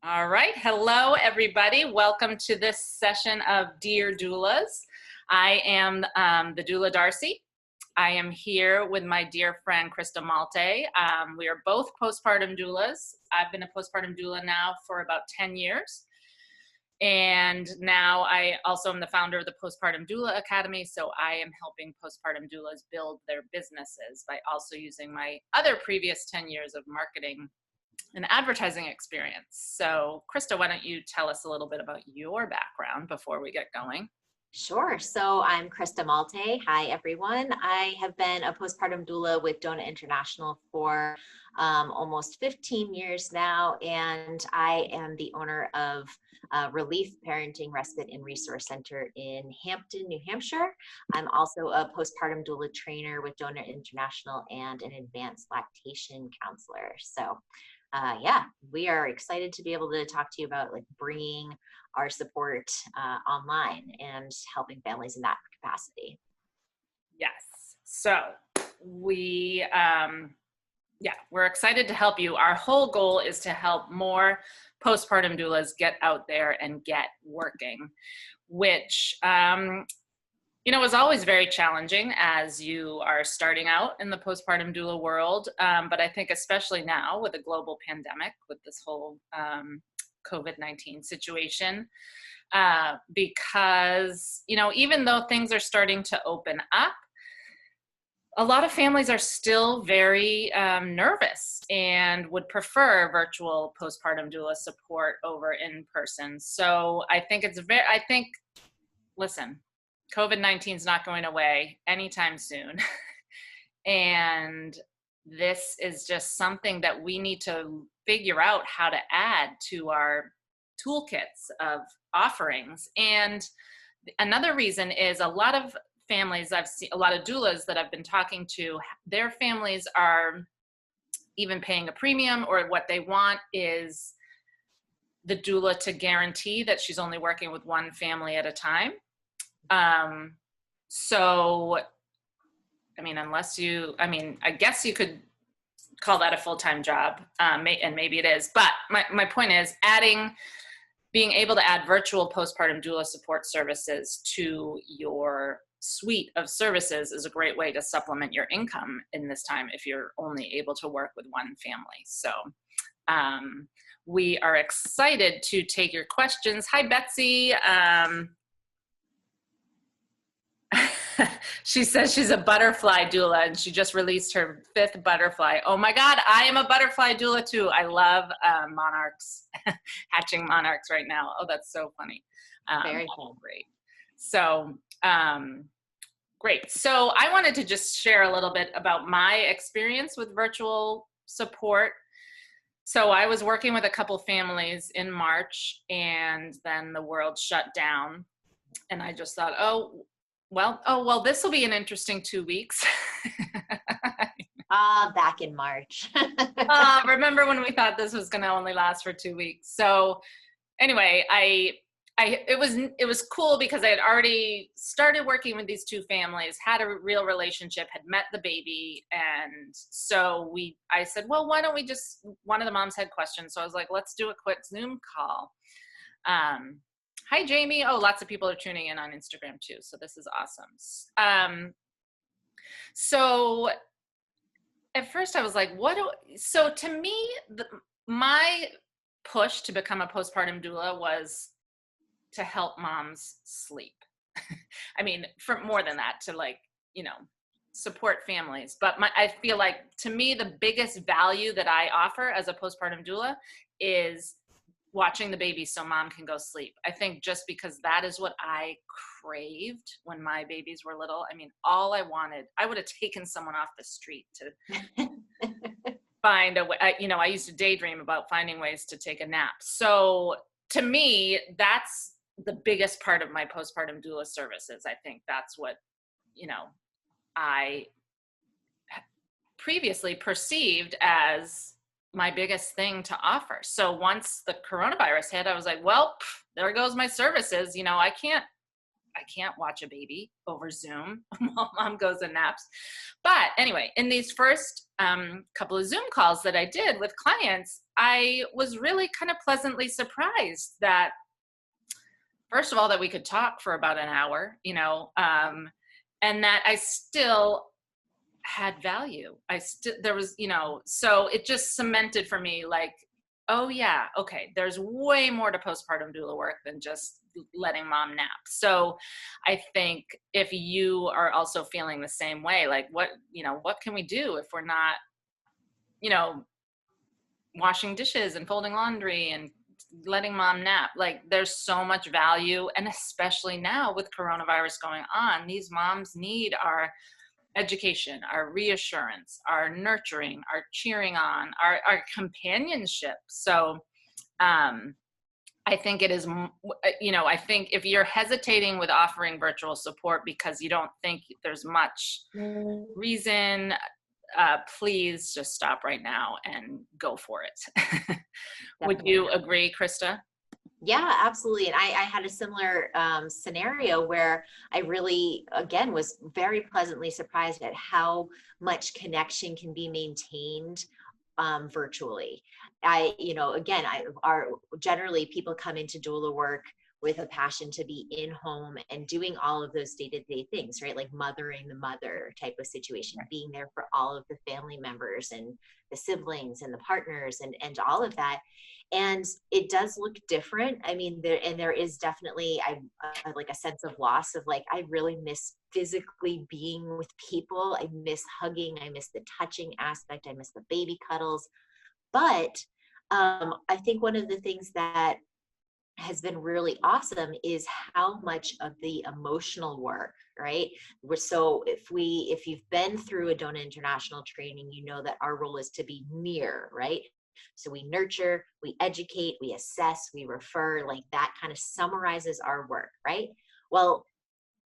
All right. Hello, everybody. Welcome to this session of Dear Doulas. I am the doula Darcy. I am here with my dear friend, Krista Malte. We are both postpartum doulas. I've been a postpartum doula now for about 10 years. And now I also am the founder of the Postpartum Doula Academy. So I am helping postpartum doulas build their businesses by also using my other previous 10 years of marketing and advertising experience. So Krista, why don't you tell us a little bit about your background before we get going? Sure. So I'm Krista Malte. Hi, everyone. I have been a postpartum doula with Dona International for almost 15 years now, and I am the owner of Relief Parenting Respite and Resource Center in Hampton, New Hampshire. I'm also a postpartum doula trainer with Dona International and an advanced lactation counselor. So yeah, we are excited to be able to talk to you about bringing our support online and helping families in that capacity. Yes. So we're excited to help you. Our whole goal is to help more postpartum doulas get out there and get working, which is always very challenging as you are starting out in the postpartum doula world. But I think especially now with a global pandemic, with this whole COVID-19 situation, because, even though things are starting to open up, a lot of families are still very nervous and would prefer virtual postpartum doula support over in person. So I think listen, COVID-19 is not going away anytime soon. And this is just something that we need to figure out how to add to our toolkits of offerings. And another reason is a lot of families, I've seen a lot of doulas that I've been talking to, their families are even paying a premium, or what they want is the doula to guarantee that she's only working with one family at a time. So, I guess you could call that a full-time job, and maybe it is, but my point is being able to add virtual postpartum doula support services to your suite of services is a great way to supplement your income in this time if you're only able to work with one family. So, we are excited to take your questions. Hi, Betsy. She says she's a butterfly doula and she just released her 5th butterfly. Oh my God, I am a butterfly doula too. I love monarchs, hatching monarchs right now. Oh, that's so funny. Very cool. Great. So, great. So I wanted to just share a little bit about my experience with virtual support. So I was working with a couple families in March, and then the world shut down. And I just thought, well, this will be an interesting 2 weeks. Back in March. Remember when we thought this was going to only last for 2 weeks? So anyway, it was cool because I had already started working with these 2 families, had a real relationship, had met the baby. And so I said, well, why don't we one of the moms had questions. So I was like, let's do a quick Zoom call. Hi, Jamie. Oh, lots of people are tuning in on Instagram too. So this is awesome. So at first I was like, so to me, my push to become a postpartum doula was to help moms sleep. I mean, for more than that, to support families. But I feel like to me, the biggest value that I offer as a postpartum doula is watching the baby so mom can go sleep. I think just because that is what I craved when my babies were little. I mean, all I wanted, I would have taken someone off the street to find a way. I used to daydream about finding ways to take a nap. So to me, that's the biggest part of my postpartum doula services. I think that's what, I previously perceived as my biggest thing to offer. So once the coronavirus hit, I was like, well, there goes my services. I can't I can't watch a baby over Zoom while mom goes and naps. But anyway, in these first couple of Zoom calls that I did with clients, I was really kind of pleasantly surprised that, first of all, that we could talk for about an hour, and that I still had value. There was, so it just cemented for me, like, oh yeah, okay, there's way more to postpartum doula work than just letting mom nap. So I think if you are also feeling the same way, like what can we do if we're not, washing dishes and folding laundry and letting mom nap? Like, there's so much value. And especially now with coronavirus going on, these moms need our education, our reassurance, our nurturing, our cheering on, our companionship. So I think it is, I think if you're hesitating with offering virtual support because you don't think there's much reason, please just stop right now and go for it. Would you agree, Krista? Yeah, absolutely. And I had a similar scenario where I really, again, was very pleasantly surprised at how much connection can be maintained virtually. Generally people come into doula work with a passion to be in home and doing all of those day-to-day things, right? Like mothering the mother type of situation, being there for all of the family members and the siblings and the partners and all of that. And it does look different. I mean, there is definitely like a sense of loss of like, I really miss physically being with people. I miss hugging. I miss the touching aspect. I miss the baby cuddles. But I think one of the things that has been really awesome is how much of the emotional work, right? So if you've been through a Dona International training, you know that our role is to be near, right? So we nurture, we educate, we assess, we refer, like that kind of summarizes our work, right? Well,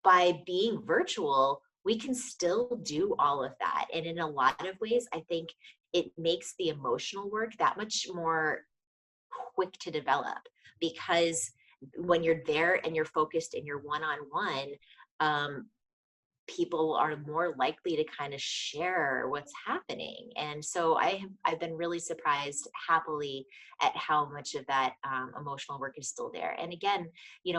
by being virtual, we can still do all of that. And in a lot of ways, I think it makes the emotional work that much more quick to develop, because when you're there and you're focused and you're one-on-one, people are more likely to kind of share what's happening. And so I've been really surprised happily at how much of that emotional work is still there. And again,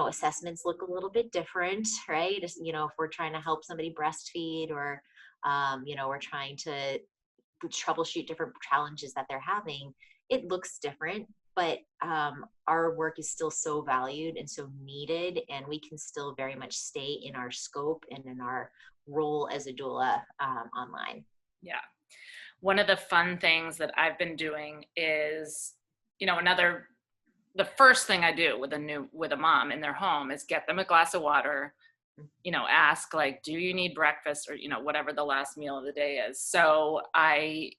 assessments look a little bit different, right? If we're trying to help somebody breastfeed or, we're trying to troubleshoot different challenges that they're having, it looks different. But our work is still so valued and so needed, and we can still very much stay in our scope and in our role as a doula online. Yeah. One of the fun things that I've been doing is, the first thing I do with a mom in their home is get them a glass of water, ask like, do you need breakfast, or, whatever the last meal of the day is. So I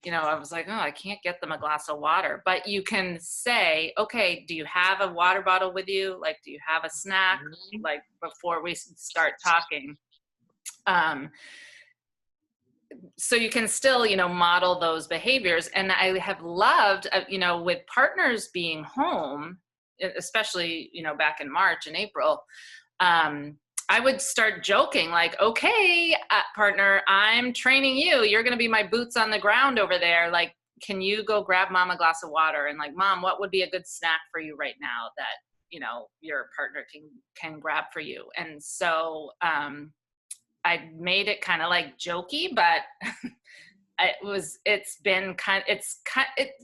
was like, oh, I can't get them a glass of water, but you can say, okay, do you have a water bottle with you? Like, do you have a snack? Like, before we start talking. So you can still, model those behaviors. And I have loved, with partners being home, especially, back in March and April, I would start joking like, okay, partner, I'm training you. You're going to be my boots on the ground over there. Like, can you go grab mom a glass of water? And like, mom, what would be a good snack for you right now that, your partner can grab for you? And so I made it kind of like jokey, but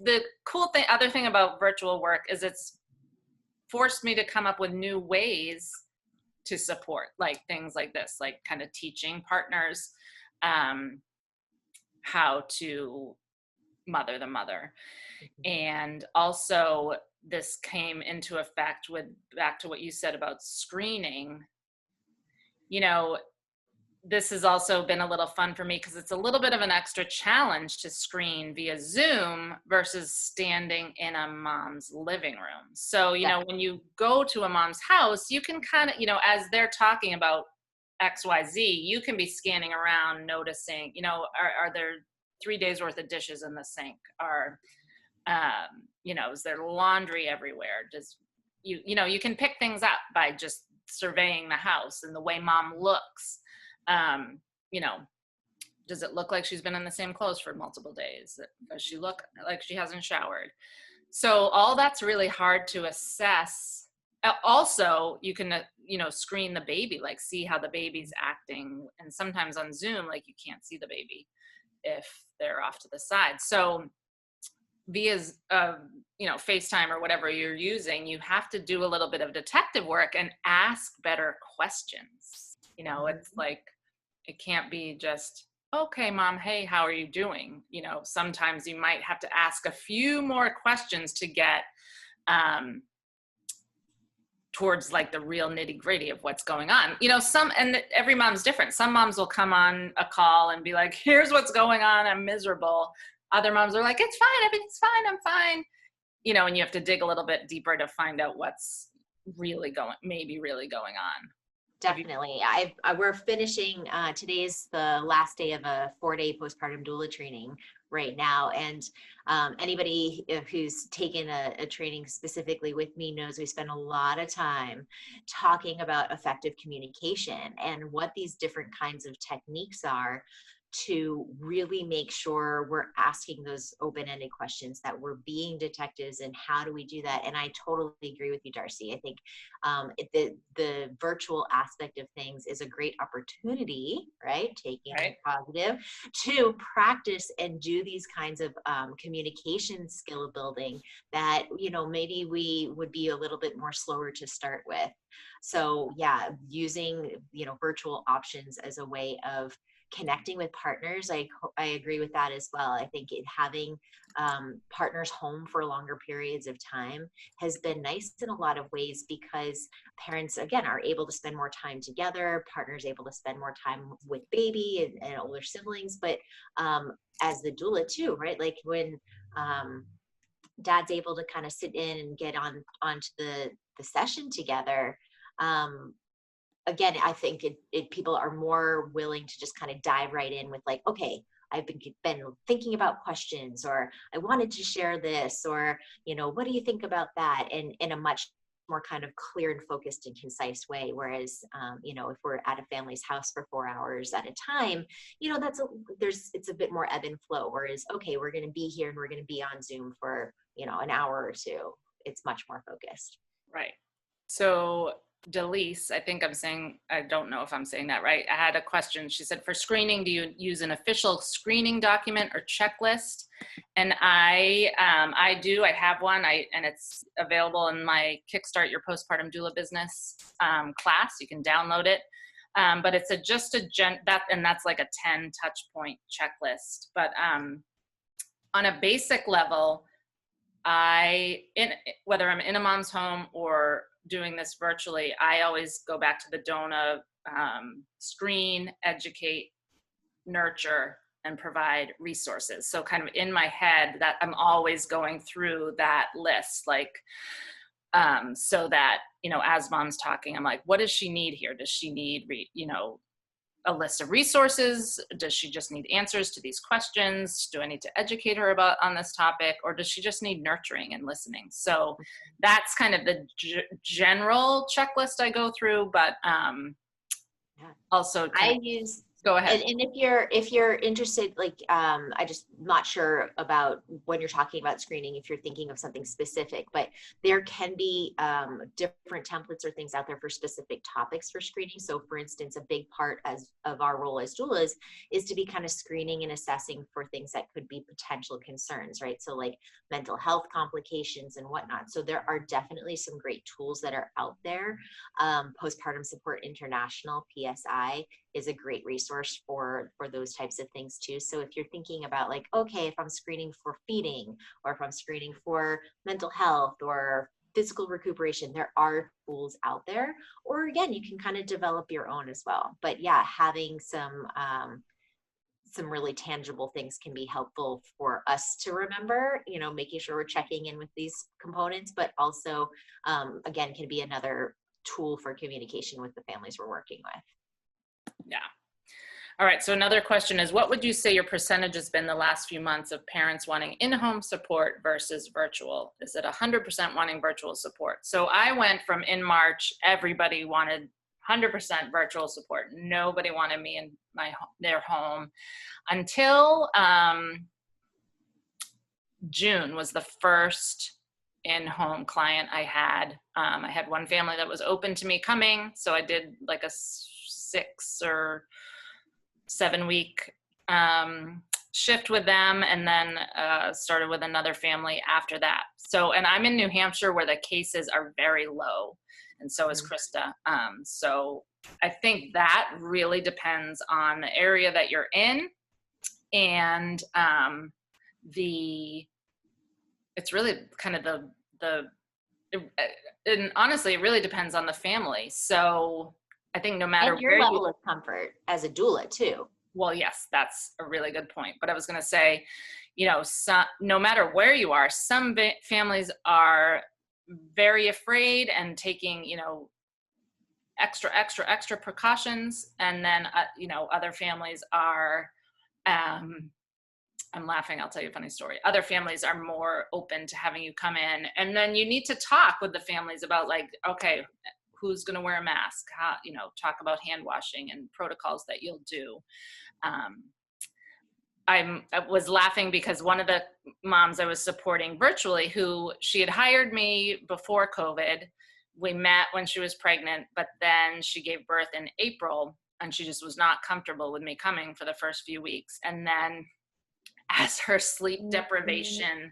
the cool thing, other thing about virtual work is it's forced me to come up with new ways to support, like things like this, like kind of teaching partners how to mother the mother. And also this came into effect back to what you said about screening. This has also been a little fun for me because it's a little bit of an extra challenge to screen via Zoom versus standing in a mom's living room. So, when you go to a mom's house, you can kind of, as they're talking about XYZ, you can be scanning around, noticing, are there 3 days worth of dishes in the sink? Is there laundry everywhere? You can pick things up by just surveying the house and the way mom looks. You know, does it look like she's been in the same clothes for multiple days? Does she look like she hasn't showered? So all that's really hard to assess. Also, you can, screen the baby, like see how the baby's acting. And sometimes on Zoom, like you can't see the baby if they're off to the side. So via, FaceTime or whatever you're using, you have to do a little bit of detective work and ask better questions. It's like, it can't be just, okay, mom, hey, how are you doing? Sometimes you might have to ask a few more questions to get towards like the real nitty gritty of what's going on. And every mom's different. Some moms will come on a call and be like, here's what's going on, I'm miserable. Other moms are like, it's fine, everything's fine, I'm fine. And you have to dig a little bit deeper to find out what's maybe really going on. Definitely. We're finishing, today's the last day of a 4-day postpartum doula training right now. And anybody who's taken a training specifically with me knows we spend a lot of time talking about effective communication and what these different kinds of techniques are to really make sure we're asking those open-ended questions, that we're being detectives, and how do we do that? And I totally agree with you, Darcy. I think the virtual aspect of things is a great opportunity, right? Taking it positive, to practice and do these kinds of communication skill building that, maybe we would be a little bit more slower to start with. So yeah, using, virtual options as a way of connecting with partners. I agree with that as well. I think having partners home for longer periods of time has been nice in a lot of ways, because parents, again, are able to spend more time together, partners able to spend more time with baby and older siblings. But as the doula too, right? Like when dad's able to kind of sit in and get onto the session together, again, I think people are more willing to just kind of dive right in with like, okay, I've been thinking about questions, or I wanted to share this, or, what do you think about that? And in a much more kind of clear and focused and concise way. Whereas, if we're at a family's house for 4 hours at a time, it's a bit more ebb and flow. Whereas, okay, we're going to be here and we're going to be on Zoom for, an hour or two. It's much more focused. Right. So Delise, I don't know if I'm saying that right. I had a question. She said, for screening, do you use an official screening document or checklist? And I do. I have one. And it's available in my Kickstart Your Postpartum Doula Business class. You can download it. But it's that's like a 10 touch point checklist. But on a basic level, whether I'm in a mom's home or doing this virtually, I always go back to the DONA: screen, educate, nurture, and provide resources. So kind of in my head that I'm always going through that list, like, so that, as mom's talking, I'm like, what does she need here? Does she need, a list of resources? Does she just need answers to these questions? Do I need to educate her on this topic? Or does she just need nurturing and listening? So that's kind of the general checklist I go through, but also go ahead. And if you're interested, like, I just not sure about when you're talking about screening, if you're thinking of something specific, but there can be different templates or things out there for specific topics for screening. So for instance, a big part of our role as doulas is to be kind of screening and assessing for things that could be potential concerns, right? So like mental health complications and whatnot. So there are definitely some great tools that are out there. Postpartum Support International, PSI, is a great resource for those types of things too. So if you're thinking about like, okay, if I'm screening for feeding, or if I'm screening for mental health or physical recuperation, there are tools out there. Or again, you can kind of develop your own as well. But yeah, having some really tangible things can be helpful for us to remember, making sure we're checking in with these components, but also, again, can be another tool for communication with the families we're working with. Yeah. All right, so another question is, what would you say your percentage has been the last few months of parents wanting in-home support versus virtual? Is it 100% wanting virtual support? So I went from in March, everybody wanted 100% virtual support. Nobody wanted me in their home until June was the first in-home client I had. I had one family that was open to me coming, so I did like a 6 or 7 week shift with them, and then started with another family after that. So, and I'm in New Hampshire where the cases are very low, and so is Krista. So I think that really depends on the area that you're in, and it's really kind of and honestly, it really depends on the family. So I think no matter and your where level of comfort as a doula too. Well, yes, that's a really good point. But I was going to say, no matter where you are, some families are very afraid and taking, extra precautions. And then, other families are, I'm laughing, I'll tell you a funny story. Other families are more open to having you come in. And then you need to talk with the families about like, okay, who's going to wear a mask, how, talk about hand washing and protocols that you'll do. I was laughing because one of the moms I was supporting virtually, who she had hired me before COVID, we met when she was pregnant, but then she gave birth in April and she just was not comfortable with me coming for the first few weeks. And then as her sleep deprivation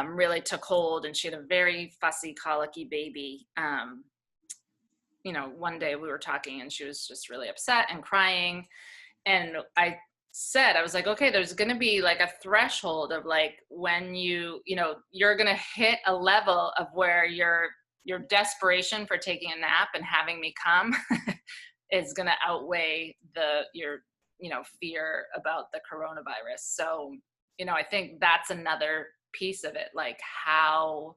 really took hold, and she had a very fussy, colicky baby, one day we were talking and she was just really upset and crying. And I was like, okay, there's going to be like a threshold of like when you're going to hit a level of where your desperation for taking a nap and having me come is going to outweigh your fear about the coronavirus. So, I think that's another piece of it, like how,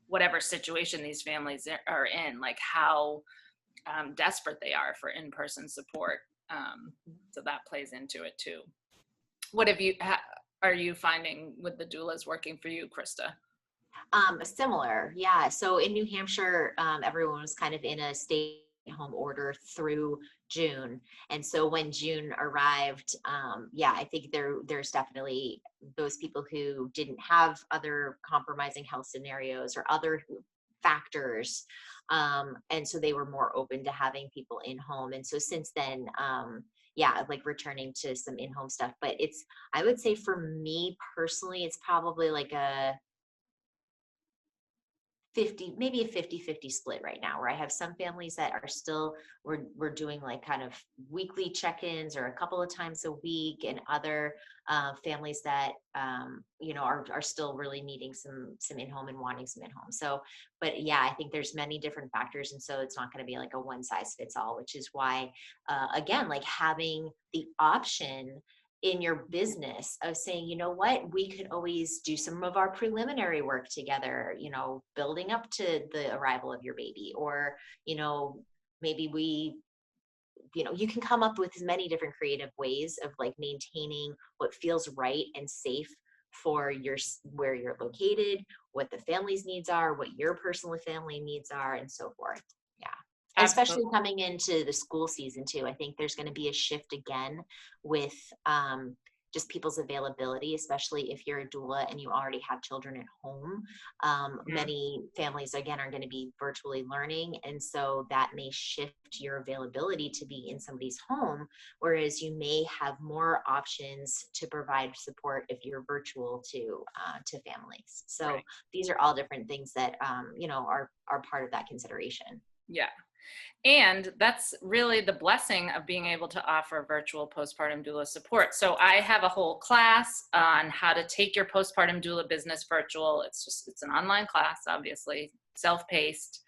whatever situation these families are in, like how desperate they are for in-person support. So that plays into it too. What are you finding with the doulas working for you, Krista? Similar, yeah. So in New Hampshire, everyone was kind of in a stay-at-home order through June, and so when June arrived, I think there's definitely those people who didn't have other compromising health scenarios or other factors, and so they were more open to having people in home. And so since then, like returning to some in-home stuff. But I would say for me personally, it's probably like a 50-50 split right now, where I have some families that are still, we're doing like kind of weekly check-ins or a couple of times a week, and other families that are still really needing some in-home and wanting some in-home. So, but yeah, I think there's many different factors, and so it's not going to be like a one size fits all, which is why again, like having the option in your business of saying, you know what, we could always do some of our preliminary work together, building up to the arrival of your baby, or, maybe you can come up with as many different creative ways of like maintaining what feels right and safe for where you're located, what the family's needs are, what your personal family needs are, and so forth. Yeah. Especially coming into the school season too. I think there's going to be a shift again with just people's availability, especially if you're a doula and you already have children at home. Many families, again, are going to be virtually learning. And so that may shift your availability to be in somebody's home, whereas you may have more options to provide support if you're virtual to families. So these are all different things that, are part of that consideration. Yeah. And that's really the blessing of being able to offer virtual postpartum doula support. So I have a whole class on how to take your postpartum doula business virtual. It's an online class, obviously, self-paced,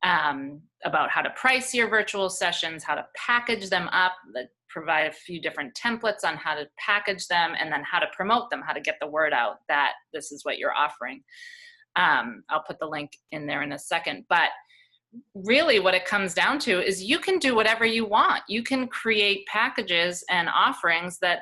about how to price your virtual sessions, how to package them up, that provide a few different templates on how to package them, and then how to promote them, how to get the word out that this is what you're offering. I'll put the link in there in a second. But really what it comes down to is you can do whatever you want. You can create packages and offerings that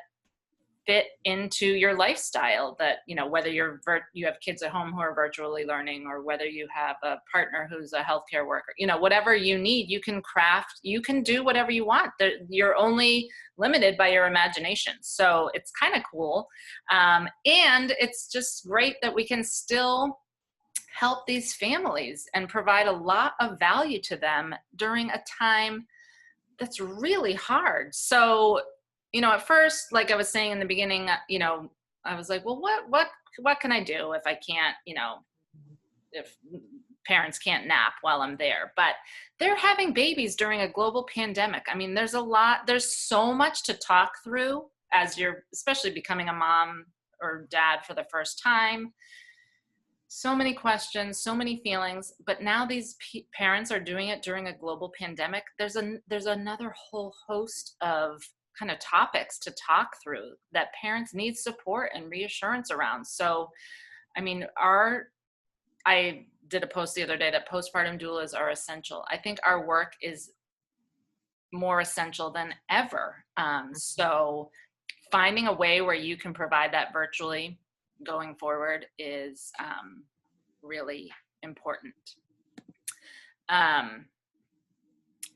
fit into your lifestyle, that, you know, whether you have kids at home who are virtually learning, or whether you have a partner who's a healthcare worker, you know, whatever you need, you can craft, you can do whatever you want. You're only limited by your imagination. So it's kind of cool. And it's just great that we can still help these families and provide a lot of value to them during a time that's really hard. So, you know, at first, like I was saying in the beginning, you know, I was like, well, what can I do if I can't, you know, if parents can't nap while I'm there? But they're having babies during a global pandemic. I mean, there's so much to talk through as you're especially becoming a mom or dad for the first time. So many questions, so many feelings, but now these parents are doing it during a global pandemic. There's another whole host of kind of topics to talk through that parents need support and reassurance around. So, I mean, I did a post the other day that postpartum doulas are essential. I think our work is more essential than ever. So finding a way where you can provide that virtually going forward is really important.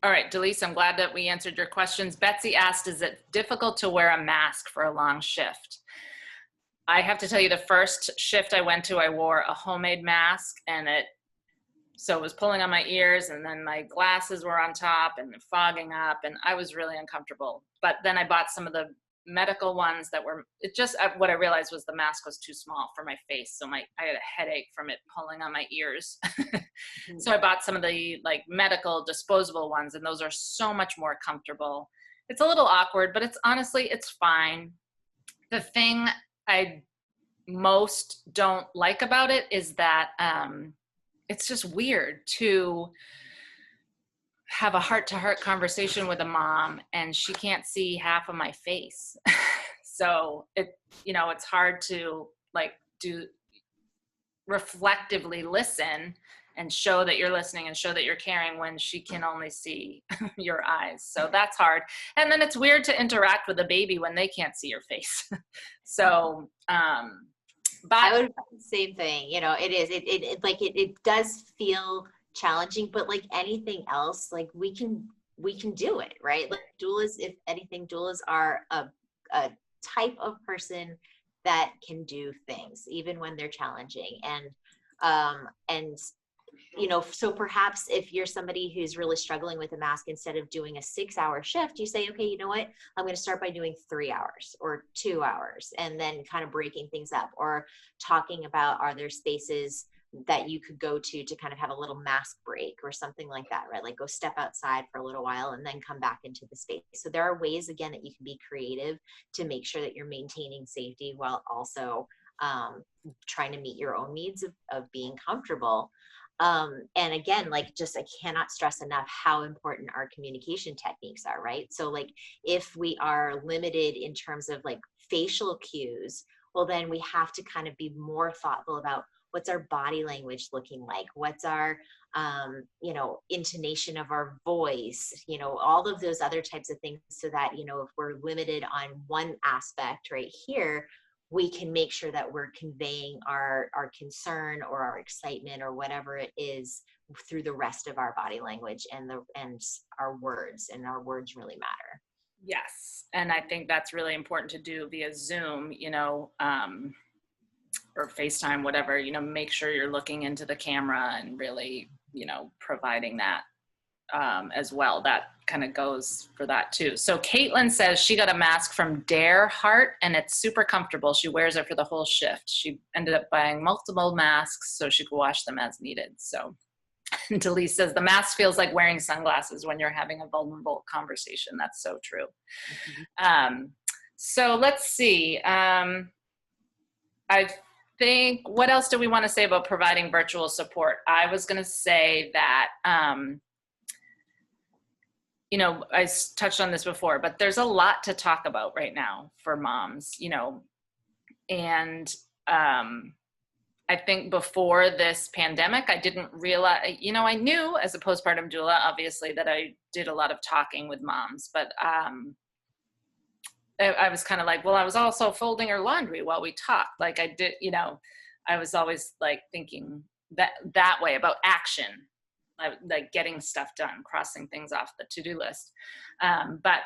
All right, Delise, I'm glad that we answered your questions. Betsy asked, is it difficult to wear a mask for a long shift? I have to tell you, the first shift I went to, I wore a homemade mask, and so it was pulling on my ears, and then my glasses were on top and fogging up, and I was really uncomfortable. But then I bought some of the medical ones that were, what I realized was the mask was too small for my face. So I had a headache from it pulling on my ears. So I bought some of the like medical disposable ones, and those are so much more comfortable. It's a little awkward, but it's fine. The thing I most don't like about it is that it's just weird to have a heart-to-heart conversation with a mom and she can't see half of my face. So it's hard to like reflectively listen and show that you're listening and show that you're caring when she can only see your eyes. So that's hard. And then it's weird to interact with a baby when they can't see your face. So, but I would same thing, it does feel challenging, but like anything else, like we can do it, right? Like doulas, if anything, doulas are a type of person that can do things even when they're challenging. And so perhaps if you're somebody who's really struggling with a mask, instead of doing a 6-hour shift, you say, okay, you know what, I'm going to start by doing 3 hours or 2 hours, and then kind of breaking things up, or talking about, are there spaces that you could go to kind of have a little mask break or something like that, right? Like go step outside for a little while and then come back into the space. So there are ways, again, that you can be creative to make sure that you're maintaining safety while also trying to meet your own needs of being comfortable. And again, I cannot stress enough how important our communication techniques are, right? So like if we are limited in terms of like facial cues, well, then we have to kind of be more thoughtful about what's our body language looking like, what's our, intonation of our voice, all of those other types of things, so that, if we're limited on one aspect right here, we can make sure that we're conveying our concern or our excitement or whatever it is through the rest of our body language and our words, and our words really matter. Yes. And I think that's really important to do via Zoom, or FaceTime, whatever, make sure you're looking into the camera and really, providing that as well. That kind of goes for that too. So Caitlin says she got a mask from Dare Heart and it's super comfortable. She wears it for the whole shift. She ended up buying multiple masks so she could wash them as needed. So Delise says the mask feels like wearing sunglasses when you're having a vulnerable conversation. That's so true. Mm-hmm. So let's see. I think, what else do we want to say about providing virtual support? I was going to say that, I touched on this before, but there's a lot to talk about right now for moms, and I I think before this pandemic, I didn't realize, I knew as a postpartum doula, obviously, that I did a lot of talking with moms, but I was kind of like, well, I was also folding her laundry while we talked. Like I did, I was always like thinking that way about action, like getting stuff done, crossing things off the to-do list. But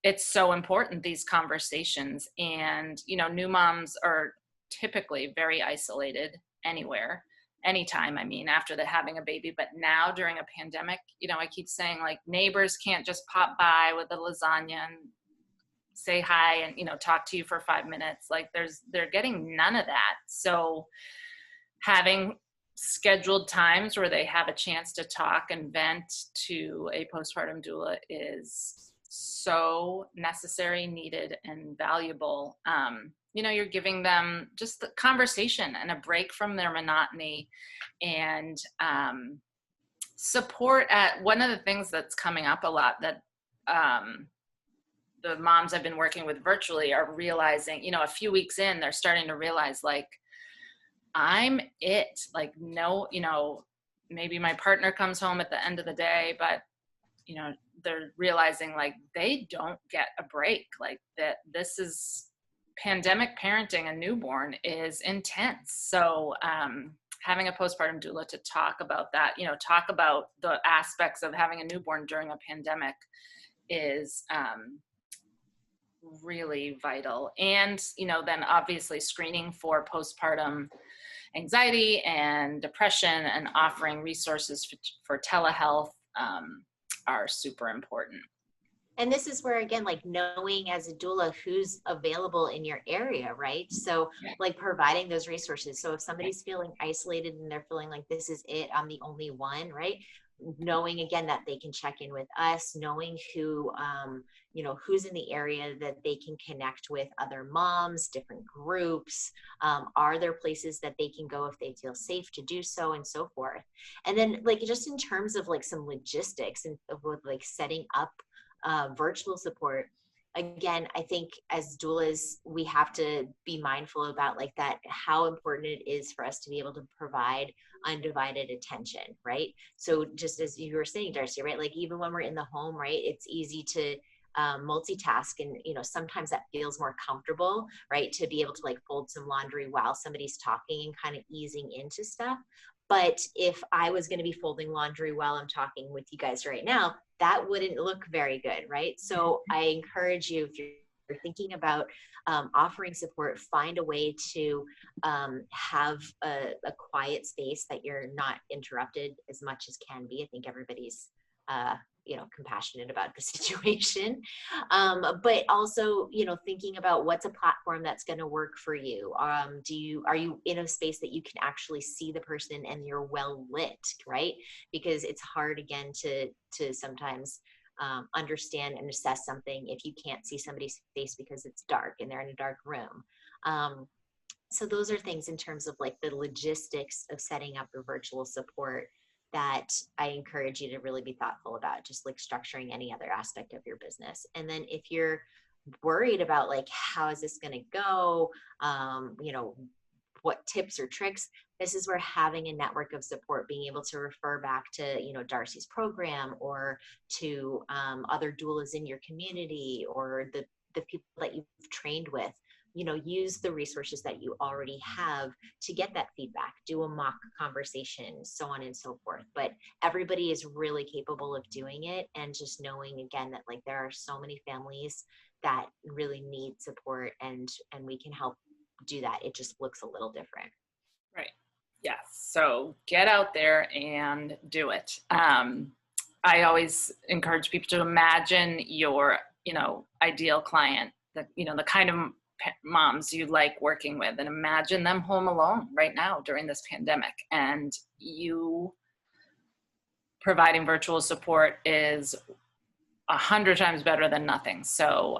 it's so important, these conversations, and, new moms are typically very isolated anywhere, anytime, after having a baby. But now during a pandemic, I keep saying, like, neighbors can't just pop by with a lasagna and say hi and, talk to you for 5 minutes. Like they're getting none of that. So having scheduled times where they have a chance to talk and vent to a postpartum doula is so necessary, needed, and valuable. You're giving them just the conversation and a break from their monotony, and support. At one of the things that's coming up a lot that the moms I've been working with virtually are realizing, a few weeks in, they're starting to realize, like, I'm it. Like, no, maybe my partner comes home at the end of the day, but, they're realizing, like, they don't get a break. Like, that this is pandemic parenting a newborn is intense. So having a postpartum doula to talk about that, talk about the aspects of having a newborn during a pandemic is really vital. And, then obviously screening for postpartum anxiety and depression and offering resources for telehealth are super important. And this is where, again, like knowing as a doula who's available in your area, right? So like providing those resources. So if somebody's feeling isolated and they're feeling like this is it, I'm the only one, right? Knowing again that they can check in with us, knowing who, who's in the area that they can connect with other moms, different groups. Are there places that they can go if they feel safe to do so, and so forth. And then like just in terms of like some logistics and with like setting up virtual support. Again, I think as doulas, we have to be mindful about like that, how important it is for us to be able to provide undivided attention, right? So just as you were saying, Darcy, right? Like even when we're in the home, right? It's easy to multitask, and sometimes that feels more comfortable, right? To be able to like fold some laundry while somebody's talking and kind of easing into stuff. But if I was going to be folding laundry while I'm talking with you guys right now, that wouldn't look very good, right? So I encourage you, if you're thinking about offering support, find a way to have a quiet space that you're not interrupted as much as can be. I think everybody's compassionate about the situation, but also thinking about what's a platform that's going to work for you. Are you in a space that you can actually see the person and you're well lit, right? Because it's hard again to sometimes understand and assess something if you can't see somebody's face because it's dark and they're in a dark room. So those are things in terms of like the logistics of setting up your virtual support that I encourage you to really be thoughtful about, just like structuring any other aspect of your business. And then if you're worried about like, how is this going to go? What tips or tricks? This is where having a network of support, being able to refer back to, Darcy's program, or to other doulas in your community, or the people that you've trained with, use the resources that you already have to get that feedback, do a mock conversation, so on and so forth. But everybody is really capable of doing it. And just knowing again that like there are so many families that really need support, and we can help do that. It just looks a little different. Right. Yes. So get out there and do it. I always encourage people to imagine your, ideal client, the kind of moms you like working with, and imagine them home alone right now during this pandemic, and you providing virtual support is 100 times better than nothing. So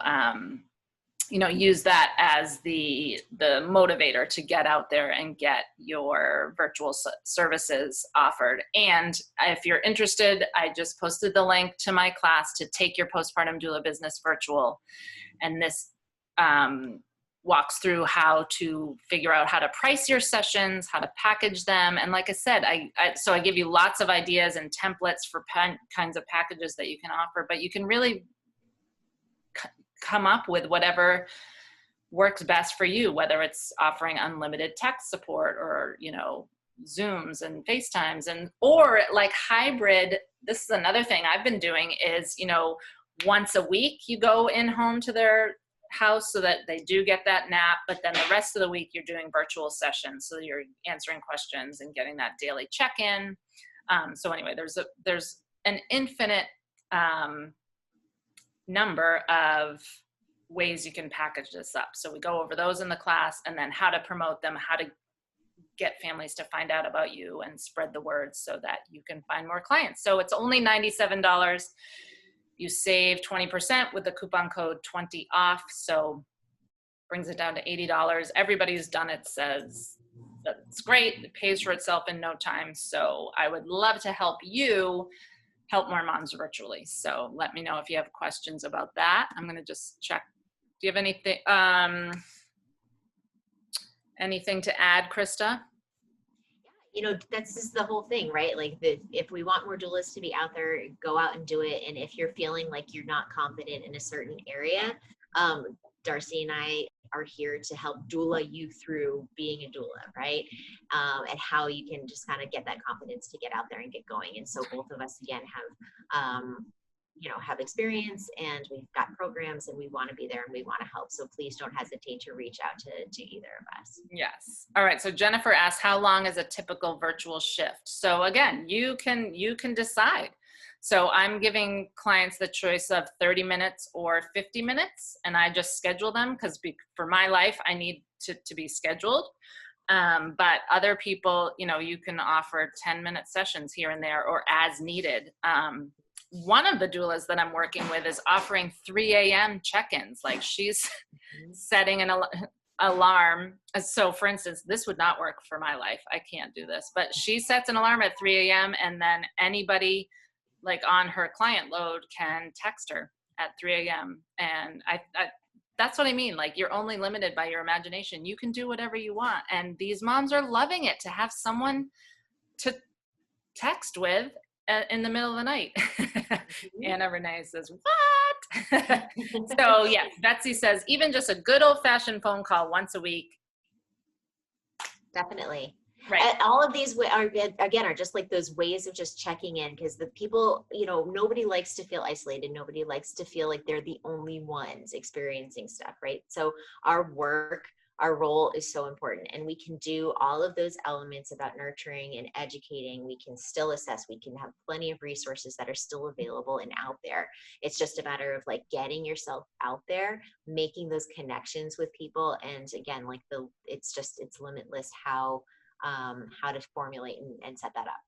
use that as the motivator to get out there and get your virtual services offered. And if you're interested, I just posted the link to my class to take your postpartum doula business virtual. And this walks through how to figure out how to price your sessions, how to package them. And like I said, so I give you lots of ideas and templates for kinds of packages that you can offer, but you can really come up with whatever works best for you, whether it's offering unlimited text support or, you know, Zooms and FaceTimes, and or like hybrid. This is another thing I've been doing is, you know, once a week you go in home to their house so that they do get that nap, but then the rest of the week you're doing virtual sessions, so you're answering questions and getting that daily check-in. So anyway, there's an infinite number of ways you can package this up. So we go over those in the class, and then how to promote them, how to get families to find out about you and spread the word so that you can find more clients. So it's only $97. You save 20% with the coupon code 20OFF. So brings it down to $80. Everybody who's done it says that it's great. It pays for itself in no time. So I would love to help you help more moms virtually. So let me know if you have questions about that. I'm going to just check. Do you have anything to add, Krista? You know, that's just the whole thing, right? Like if we want more doulas to be out there, go out and do it. And if you're feeling like you're not confident in a certain area, Darcy and I are here to help doula you through being a doula, right? And how you can just kind of get that confidence to get out there and get going. And so both of us, again, have experience, and we've got programs, and we want to be there and we want to help. So please don't hesitate to reach out to either of us. Yes. All right. So Jennifer asked, how long is a typical virtual shift? So again, you can decide. So I'm giving clients the choice of 30 minutes or 50 minutes, and I just schedule them because for my life, I need to be scheduled. But other people, you know, you can offer 10-minute sessions here and there or as needed. One of the doulas that I'm working with is offering 3 a.m. check-ins. Like she's setting an alarm. So for instance, this would not work for my life. I can't do this, but she sets an alarm at 3 a.m. and then anybody like on her client load can text her at 3 a.m. And I that's what I mean. Like you're only limited by your imagination. You can do whatever you want. And these moms are loving it to have someone to text with in the middle of the night. Anna Renee says, what? So yes, Betsy says, even just a good old fashioned phone call once a week. Definitely. Right. And all of these are just like those ways of just checking in, because the people, you know, nobody likes to feel isolated. Nobody likes to feel like they're the only ones experiencing stuff, right? So our role is so important, and we can do all of those elements about nurturing and educating. We can still assess. We can have plenty of resources that are still available and out there. It's just a matter of like getting yourself out there, making those connections with people. And again, like it's limitless how to formulate and set that up.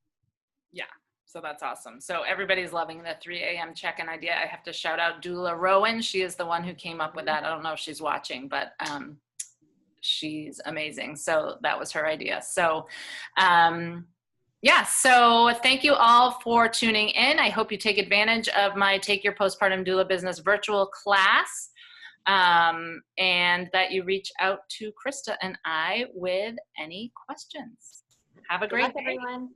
Yeah. So that's awesome. So everybody's loving the 3 a.m. check-in idea. I have to shout out Doula Rowan. She is the one who came up with that. I don't know if she's watching, but she's amazing. So that was her idea. So yeah, so thank you all for tuning in. I hope you take advantage of my Take Your Postpartum Doula Business virtual class, and that you reach out to Krista and I with any questions. Have a great day, everyone.